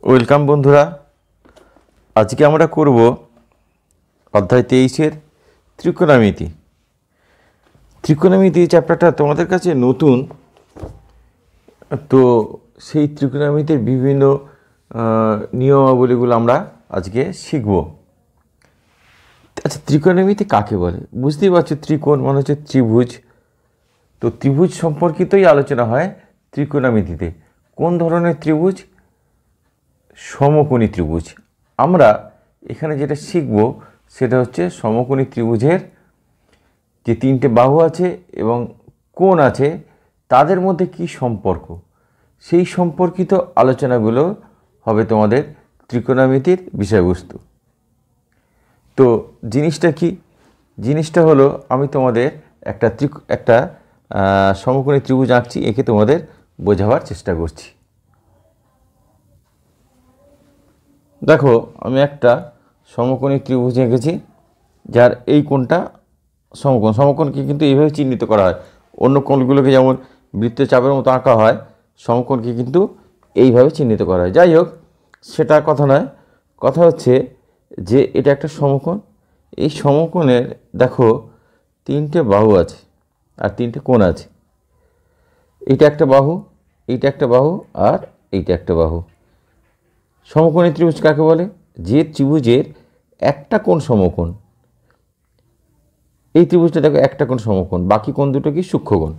Welcome বন্ধুরা, আজকে আমরা করব অধ্যায় 23-এর ত্রিকোণমিতি। ত্রিকোণমিতি চ্যাপ্টারটা তোমাদের কাছে নতুন, তো সেই ত্রিকোণমিতির বিভিন্ন নিয়মাবলীগুলো আমরা আজকে শিখব। আচ্ছা, ত্রিকোণমিতি কাকে বলে? বুঝতেই পারছো, ত্রিকোণ মানে হচ্ছে ত্রিভুজ। তো ত্রিভুজ সম্পর্কিতই আলোচনা হয় ত্রিকোণমিতিতে। কোন ধরনের ত্রিভুজ? সমকোণী ত্রিভুজ। আমরা এখানে যেটা শিখব সেটা হচ্ছে সমকোণী ত্রিভুজের যে তিনটে বাহু আছে এবং কোণ আছে তাদের মধ্যে কি সম্পর্ক, সেই সম্পর্কিত আলোচনাগুলো হবে তোমাদের ত্রিকোণমিতির বিষয়বস্তু। তো জিনিসটা কি? জিনিসটা হলো, আমি তোমাদের একটা সমকোণী ত্রিভুজ আঁকছি, একে তোমাদের বোঝাবার চেষ্টা করছি। দেখো, আমি একটা সমকোণী ত্রিভুজ এঁকেছি, যার এই কোণটা সমকোণ। সমকোণকে কিন্তু এইভাবে চিহ্নিত করা হয়। অন্য কোণগুলোকে যেমন বৃত্তচাপের মতো আঁকা হয়, সমকোণকে কিন্তু এইভাবে চিহ্নিত করা হয়। যাই হোক, সেটা কথা নয়। কথা হচ্ছে যে এটা একটা সমকোণ। এই সমকোণের দেখো তিনটে বাহু আছে আর তিনটে কোণ আছে। এইটা একটা বাহু, এইটা একটা বাহু, আর এইটা একটা বাহু। সমকোণী ত্রিভুজ কাকে বলে? যে ত্রিভুজের একটা কোণ সমকোণ। এই ত্রিভুজটা দেখো একটা কোণ সমকোণ, বাকি কোণ দুটো কি সূক্ষ্মকোণ।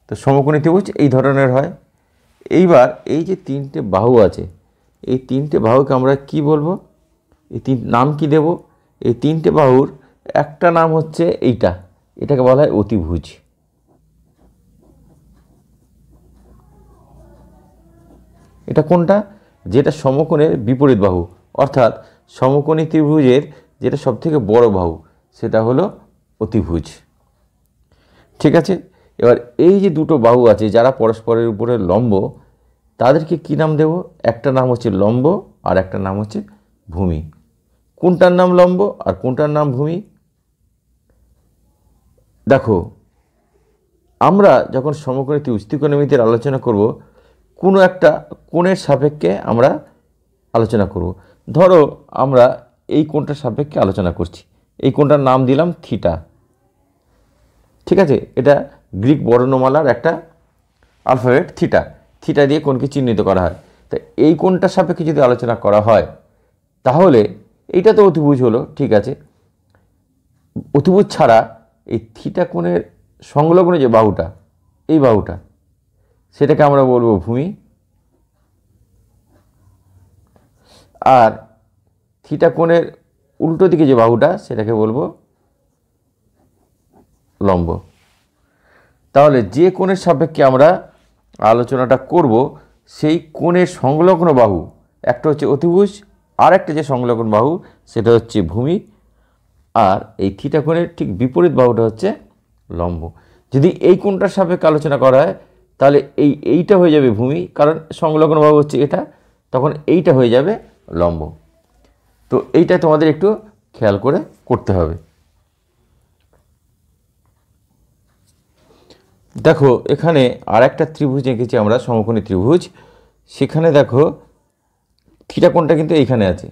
তো সমকোণী ত্রিভুজ এই ধরনের হয়। এইবার এই যে তিনটে বাহু আছে, এই তিনটে বাহুকে আমরা কি বলবো? নাম কি দেব? এই তিনটে বাহুর একটা নাম হচ্ছে এইটা, এটাকে বলা হয় অতিভুজ। এটা কোনটা? যেটা সমকোণের বিপরীত বাহু, অর্থাৎ সমকোণী ত্রিভুজের যেটা সবথেকে বড় বাহু, সেটা হলো অতিভুজ। ঠিক আছে, এবার এই যে দুটো বাহু আছে যারা পরস্পরের উপরে লম্ব, তাদেরকে কি নাম দেব? একটা নাম হচ্ছে লম্ব আর একটা নাম হচ্ছে ভূমি। কোনটার নাম লম্ব আর কোনটার নাম ভূমি? দেখো, আমরা যখন সমকোণী ত্রিভুজ ত্রিকোণমিতির আলোচনা করব, কোনো একটা কোণের সাপেক্ষে আমরা আলোচনা করব। ধরো আমরা এই কোণটার সাপেক্ষে আলোচনা করছি, এই কোণটার নাম দিলাম থিটা। ঠিক আছে, এটা গ্রিক বর্ণমালার একটা আলফাবেট থিটা। থিটা দিয়ে কোণকে চিহ্নিত করা হয়। তা এই কোণটার সাপেক্ষে যদি আলোচনা করা হয়, তাহলে এইটা তো অতিভুজ হলো। ঠিক আছে, অতিভুজ ছাড়া এই থিটা কোণের সংলগ্ন যে বাহুটা, এই বাহুটা, সেটাকে আমরা বলবো ভূমি। আর থিটা কোণের উল্টো দিকে যে বাহুটা, সেটাকে বলবো লম্ব। তাহলে যে কোণের সাপেক্ষে আমরা আলোচনাটা করব, সেই কোণের সংলগ্ন বাহু একটা হচ্ছে অতিভুজ, আর একটা যে সংলগ্ন বাহু সেটা হচ্ছে ভূমি। আর এই থিটা কোণের ঠিক বিপরীত বাহুটা হচ্ছে লম্ব। যদি এই কোণটার সাপেক্ষে আলোচনা করা হয়, তাহলে এইটা হয়ে যাবে ভূমি, কারণ সংলগ্ন বাহু হচ্ছে এটা, তখন এইটা হয়ে যাবে লম্ব। তো এইটা তোমাদের একটু খেয়াল করে করতে হবে। দেখো, এখানে আর একটা ত্রিভুজ এঁকেছি আমরা, সমকোণী ত্রিভুজ। সেখানে দেখো থিটা কোণটা কিন্তু এইখানে আছে,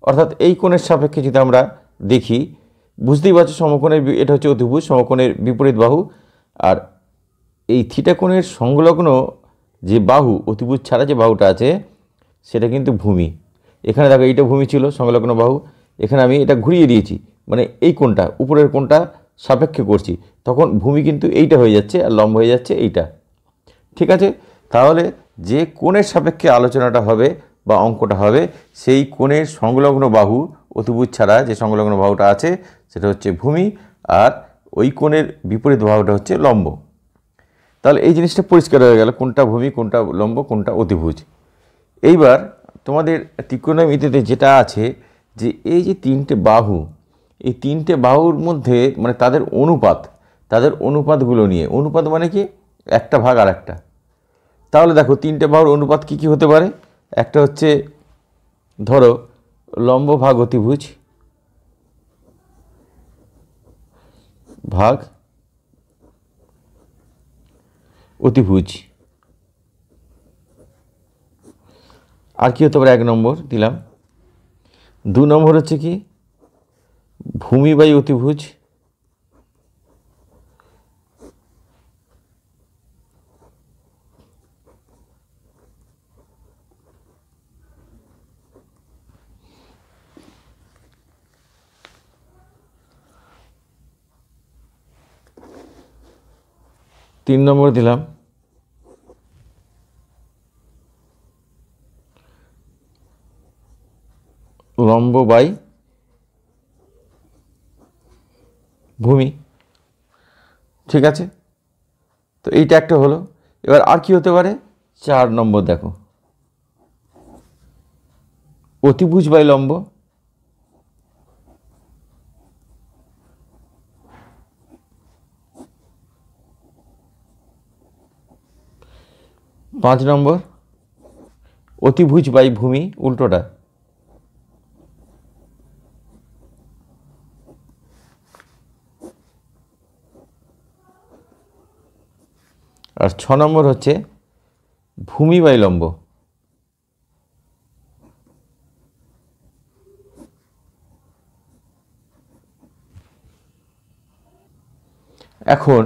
অর্থাৎ এই কোণের সাপেক্ষে যদি আমরা দেখি, বুঝতেই পারছো সমকোণের এটা হচ্ছে অতিভুজ, সমকোণের বিপরীত বাহু। আর এই থিটা কোণের সংলগ্ন যে বাহু, অতিভুজ ছাড়া যে বাহুটা আছে, সেটা কিন্তু ভূমি। এখানে দেখো এইটা ভূমি ছিল, সংলগ্ন বাহু। এখানে আমি এটা ঘুরিয়ে দিয়েছি, মানে এই কোণটা, উপরের কোণটা সাপেক্ষে করছি, তখন ভূমি কিন্তু এইটা হয়ে যাচ্ছে আর লম্ব হয়ে যাচ্ছে এইটা। ঠিক আছে, তাহলে যে কোণের সাপেক্ষে আলোচনাটা হবে বা অঙ্কটা হবে, সেই কোণের সংলগ্ন বাহু, অতিভুজ ছাড়া যে সংলগ্ন বাহুটা আছে সেটা হচ্ছে ভূমি, আর ওই কোণের বিপরীত বাহুটা হচ্ছে লম্ব। তাহলে এই জিনিসটা পরিষ্কার হয়ে গেল, কোনটা ভূমি, কোনটা লম্ব, কোনটা অতিভুজ। এইবার তোমাদের ত্রিকোণমিতিতে যেটা আছে, যে এই যে তিনটে বাহু, এই তিনটে বাহুর মধ্যে মানে তাদের অনুপাতগুলো নিয়ে, অনুপাত মানে কি? একটা ভাগ আর একটা। তাহলে দেখো তিনটে বাহুর অনুপাত কি কি হতে পারে? একটা হচ্ছে ধরো লম্ব ভাগ অতিভুজ ভাগ অতিভুজ। আর কি হতে পারে? 1 নম্বর দিলাম। 2 নম্বর হচ্ছে কি ভূমি বাই অতিভুজ। তিন নম্বর দিলাম লম্ব বাই ভূমি। ঠিক আছে, তো এইটা একটা হলো। এবার আর কি হতে পারে? 4 নম্বর দেখো অতিভুজ বাই লম্ব। 5 নম্বর অতিভুজ বাই ভূমি, উল্টোটা। আর 6 নম্বর হচ্ছে ভূমি বাই লম্ব। এখন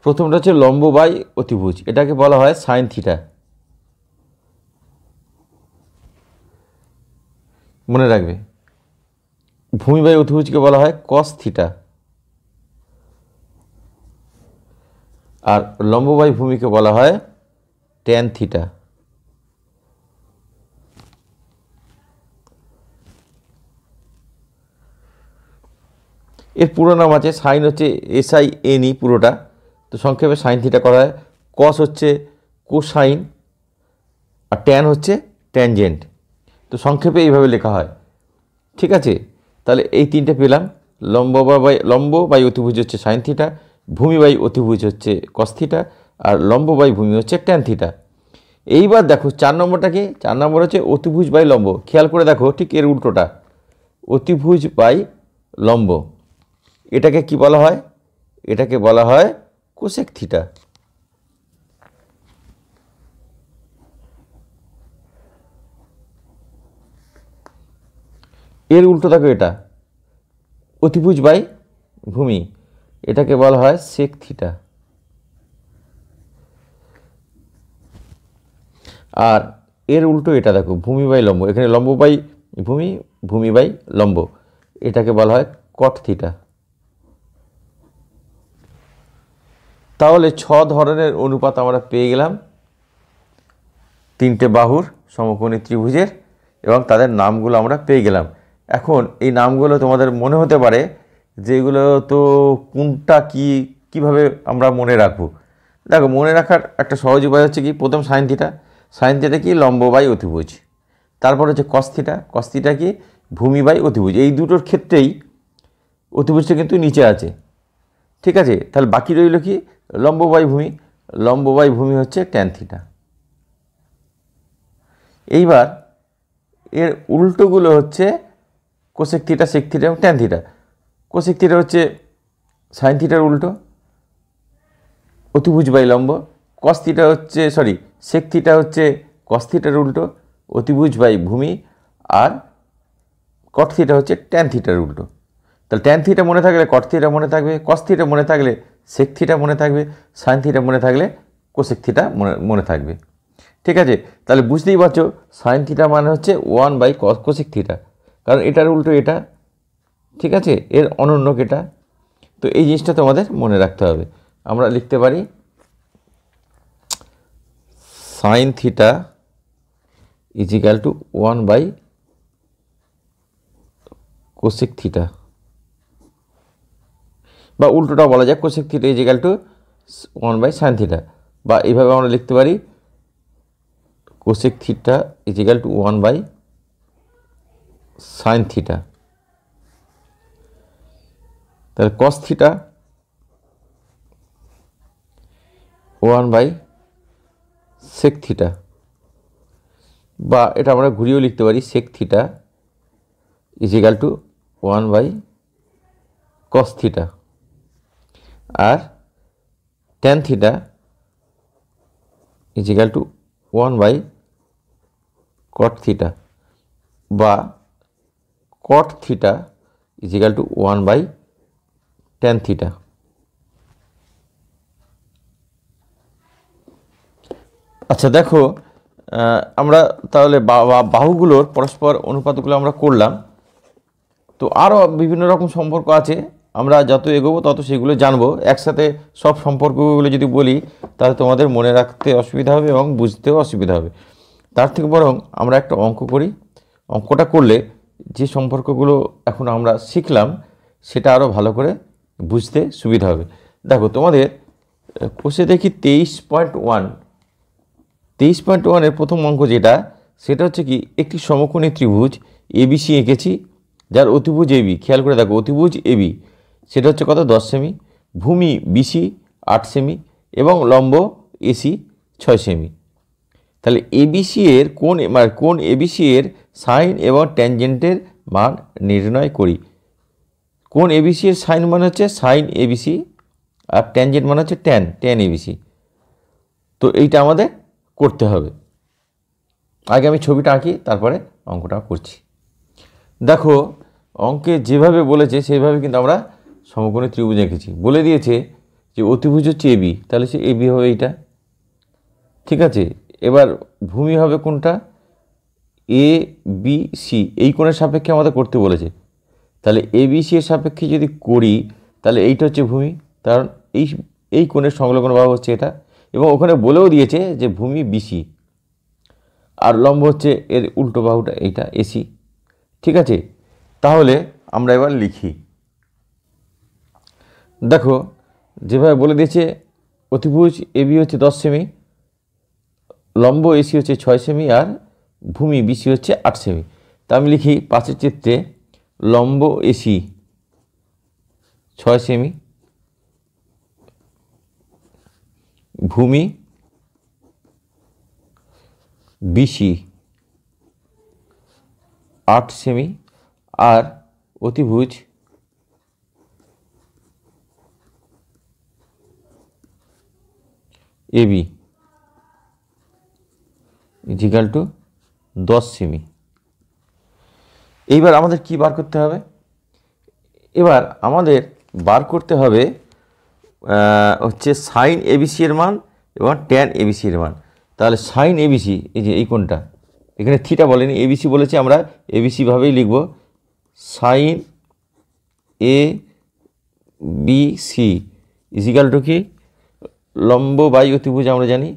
প্রথমটা হচ্ছে লম্ব বাই অতিভুজ, এটাকে বলা হয় সাইন থিটা। মনে রাখবে, ভূমি বাই অতিভুজকে বলা হয় কস থিটা, আর লম্ব বাই ভূমিকে বলা হয় ট্যান থিটা। এর পুরো নাম আছে, সাইন হচ্ছে SINE পুরোটা, তো সংক্ষেপে সাইন থিটা করা হয়। কস হচ্ছে কোসাইন, আর ট্যান হচ্ছে ট্যানজেন্ট, তো সংক্ষেপে এইভাবে লেখা হয়। ঠিক আছে, তাহলে এই তিনটে পেলাম। লম্ব বাই অতিভুজ হচ্ছে সাইন থিটা, ভূমি বাই অতিভুজ হচ্ছে কস থিটা, আর লম্ব বাই ভূমি হচ্ছে ট্যান থিটা। এইবার দেখো 4 নম্বরটা কি? 4 নম্বর হচ্ছে অতিভুজ বাই লম্ব। খেয়াল করে দেখো, ঠিক এর উল্টোটা, অতিভুজ বাই লম্ব। এটাকে কি বলা হয়? এটাকে বলা হয় কোসেক থিটা। এর উল্টো দেখো, এটা অতিভুজ বাই ভূমি, এটাকে বলা হয় সেক থিটা। আর এর উল্টো এটা দেখো, ভূমি বাই লম্ব, এখানে লম্ব বাই ভূমি, ভূমি বাই লম্ব, এটাকে বলা হয় কট থিটা। তাহলে 6 ধরনের অনুপাত আমরা পেয়ে গেলাম 3টে বাহুর সমকোণী ত্রিভুজের, এবং তাদের নামগুলো আমরা পেয়ে গেলাম। এখন এই নামগুলো তোমাদের মনে হতে পারে যে এগুলো তো কোনটা কিভাবে আমরা মনে রাখবো। দেখো, মনে রাখার একটা সহজ উপায় হচ্ছে কি, প্রথম সাইন থিটা। সাইন থিটা কি? লম্ব বাই অতিভুজ। তারপর হচ্ছে কস থিটা। কস থিটা কি? ভূমি বাই অতিভুজ। এই দুটোর ক্ষেত্রেই অতিভুজটা কিন্তু নিচে আছে। ঠিক আছে, তাহলে বাকি রইল কি? লম্ব বাই ভূমি। লম্ব বাই ভূমি হচ্ছে ট্যান থিটা। এইবার এর উল্টোগুলো হচ্ছে কোসেক থিটা, সেক থিটা এবং ট্যান থিটা। কোসেক থিটা হচ্ছে সাইন থিটার উল্টো, অতিভুজ বাই লম্ব। কস থিটা হচ্ছে সেক থিটা হচ্ছে কস থিটার উল্টো, অতিভুজ বাই ভূমি। আর কট থিটা হচ্ছে ট্যান থিটার উল্টো। তাহলে ট্যান থিটা মনে থাকলে কট থিটা মনে থাকবে, কস থিটা মনে থাকলে সেক থিটা মনে থাকবে, সাইন থিটা মনে থাকলে কোসেক থিটা মনে থাকবে। ঠিক আছে, তাহলে বুঝতেই পারছো সাইন থিটা মানে হচ্ছে 1/কোসেক থিটা, কারণ এটার উল্টো এটা। ঠিক আছে, এর অনন্যক এটা। তো এই জিনিসটা তোমাদের মনে রাখতে হবে। আমরা লিখতে পারি সাইন থিটা = 1/কোসেক থিটা, বা উল্টোটা বলা যায় কোসেক থিটা = 1/সাইন থিটা, বা এইভাবে আমরা লিখতে পারি কোসেক থিটা = 1/সাইন থিটা। তাহলে কস থিটা 1/সেক থিটা, বা এটা আমরা ঘুরিয়েও লিখতে পারি সেক থিটা = 1/কস থিটা। আর ট্যান থিটা = 1/ট্যান কট থিটা বা কট theta is equal to 1/tan theta. আচ্ছা দেখো, আমরা তাহলে বাহুগুলোর পরস্পর অনুপাতগুলো আমরা করলাম। তো আরও বিভিন্ন রকম সম্পর্ক আছে, আমরা যত এগোবো তত সেগুলো জানবো। একসাথে সব সম্পর্কগুলো যদি বলি তাহলে তোমাদের মনে রাখতে অসুবিধা হবে এবং বুঝতেও অসুবিধা হবে। তার থেকে বরং আমরা একটা অঙ্ক করি, অঙ্কটা করলে যে সম্পর্কগুলো এখন আমরা শিখলাম সেটা আরও ভালো করে বুঝতে সুবিধা হবে। দেখো তোমাদের কোষে দেখি 23.1 প্রথম অঙ্ক যেটা, সেটা হচ্ছে কি একটি সমকোণী ত্রিভুজ এবিসি এঁকেছি, যার অতিভুজ এবি, খেয়াল করে দেখো অতিভুজ এবি সেটা হচ্ছে কত 10 সেমি, ভূমি বিসি 8 সেমি এবং লম্ব এসি 6 সেমি। তাহলে এবিসি এর কোণ এবিসি এর সাইন এবং ট্যানজেন্টের মান নির্ণয় করি। কোণ এবিসি এর সাইন মানে হচ্ছে সাইন এবিসি আর ট্যানজেন্ট মানে হচ্ছে ট্যান এবিসি। তো এইটা আমাদের করতে হবে। আগে আমি ছবিটা আঁকি, তারপরে অঙ্কটা করছি। দেখো অঙ্কে যেভাবে বলেছে সেইভাবে কিন্তু আমরা সমকোণী ত্রিভুজ এঁকেছি। বলে দিয়েছে যে অতিভুজ হচ্ছে এবি, তাহলে সে এবি হবে এইটা, ঠিক আছে। এবার ভূমি হবে কোনটা, এ বি সি, এই কোণের সাপেক্ষে আমাদের করতে বলেছে। তাহলে এ বি সি এর সাপেক্ষে যদি করি তাহলে এইটা হচ্ছে ভূমি, কারণ এই কোণের সংলগ্ন বাহু হচ্ছে এটা, এবং ওখানে বলেও দিয়েছে যে ভূমি বিসি আর লম্ব হচ্ছে এর উল্টো বাহুটা এইটা এসি, ঠিক আছে। তাহলে আমরা এবার লিখি। দেখো যেভাবে বলে দিয়েছে অতিভুজ এবি হচ্ছে 10 সেমি, লম্ব এসি হচ্ছে 6 সেমি আর ভূমি বিসি হচ্ছে 8 সেমি। তা আমি লিখি পাশের চিত্রে লম্ব এসি 6 সেমি, ভূমি বিসি 8 সেমি আর অতিভুজ এবি ইজিক্যাল টু 10 সেমি। এইবার আমাদের কি বার করতে হবে, এবার আমাদের বার করতে হবে হচ্ছে সাইন এবিসি এর মান এবং ট্যান এবিসি এর মান। তাহলে সাইন এবিসি, এই যে এই কোণটা, এখানে থিটা বলেনি, এবিসি বলেছে, আমরা এবিসি ভাবেই লিখব। সাইন এ বি সি ইজিক্যাল টু কি লম্ব বাই অতিভুজ, আমরা জানি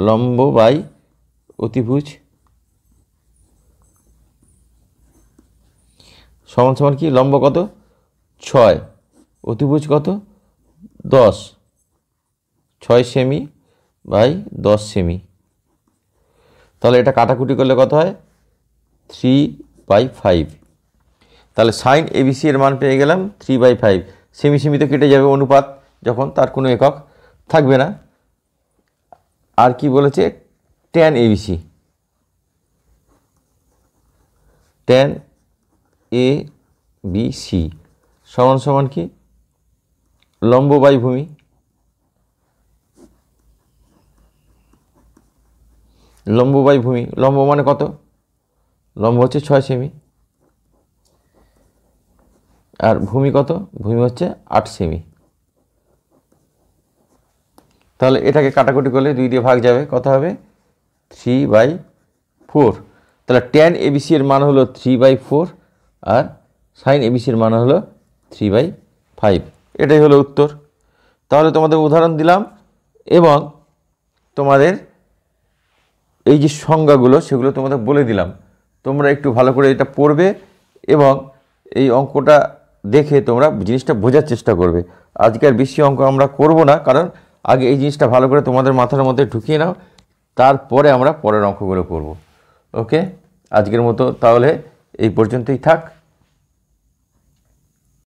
লম্ব বাই অতিভুজ সমান সমান কি, লম্ব কত 6, অতিভুজ কত 10, 6 সেমি বাই 10 সেমি। তাহলে এটা কাটাকুটি করলে কত হয় 3/5। তাহলে সাইন এবিসি এর মান পেয়ে গেলাম 3/5। সেমি সেমিতে কেটে যাবে, অনুপাত যখন তার কোনো একক থাকবে না। আর কি বলেছে tan ABC, tan A B C সমান সমান কি লম্ব বাই ভূমি, লম্ব বাই ভূমি, লম্ব মানে কত, লম্ব হচ্ছে 6 সেমি আর ভূমি কত, ভূমি হচ্ছে 8 সেমি। তাহলে এটাকে কাটাকুটি করলে 2 দিয়ে ভাগ যাবে, কত হবে 3/4। তাহলে ট্যান এবিসি এর মান হলো 3/4 আর সাইন এবিসি এর মান হলো 3/5। এটাই হলো উত্তর। তাহলে তোমাদের উদাহরণ দিলাম এবং তোমাদের এই যে সংজ্ঞাগুলো সেগুলো তোমাদের বলে দিলাম। তোমরা একটু ভালো করে এটা পড়বে এবং এই অঙ্কটা দেখে তোমরা জিনিসটা বোঝার চেষ্টা করবে। আজকে আর বেশি অঙ্ক আমরা করব না, কারণ আগে এই জিনিসটা ভালো করে তোমাদের মাথার মধ্যে ঢুকিয়ে নাও, তারপরে আমরা পরের অঙ্কগুলো করব। ওকে, আজকের মতো তাহলে এই পর্যন্তই থাক।